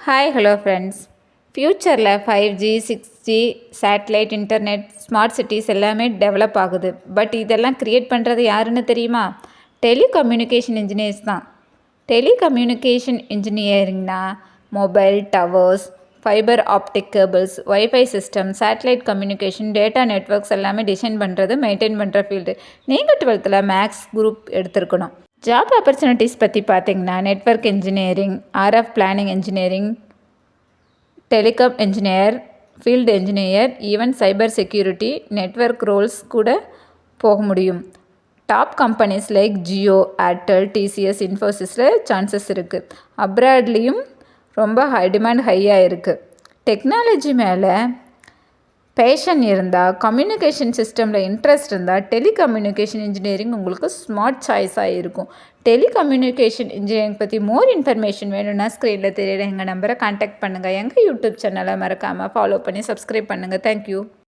Hi hello friends. ஃப்யூச்சரில் 5G 6G satellite internet smart cities எல்லாமே develop ஆகுது. But இதெல்லாம் க்ரியேட் பண்ணுறது யாருன்னு தெரியுமா? டெலிகம்யூனிகேஷன் இன்ஜினியர்ஸ் தான். டெலிகம்யூனிகேஷன் இன்ஜினியரிங்னா mobile towers, fibre optic cables, wifi system, satellite communication, data networks எல்லாமே டிசைன் பண்ணுறது, மெயின்டைன் பண்ணுற ஃபீல்டு. நீங்கள் 12th மேக்ஸ் குரூப் எடுத்துருக்கணும். ஜாப் ஆப்பர்ச்சுனிட்டிஸ் பற்றி பார்த்தீங்கன்னா network engineering, RF planning engineering, telecom engineer, field engineer, even cyber security, network roles கூட போக முடியும். Top companies like Jio, Airtel, TCS, இன்ஃபோசிஸில் chances இருக்குது. அப்ராட்லேயும் ரொம்ப டிமாண்ட் ஹையாக இருக்குது. டெக்னாலஜி மேலே பேஷன் இருந்தால், கம்யூனிகேஷன் சிஸ்டமில் இன்ட்ரெஸ்ட் இருந்தால் டெலிகம்யூனிகேஷன் இன்ஜினியரிங் உங்களுக்கு ஸ்மார்ட் சாய்ஸாக இருக்கும். டெலிகம்யூனிகேஷன் இன்ஜினியரிங் பற்றி மோர் இன்ஃபர்மேஷன் வேணும்னா ஸ்க்ரீனில் தெரியுற எங்கள் நம்பரை கான்டாக்ட் பண்ணுங்கள். எங்கள் யூடியூப் சேனலை மறக்காமல் ஃபாலோ பண்ணி சப்ஸ்கிரைப் பண்ணுங்கள். தேங்க்யூ.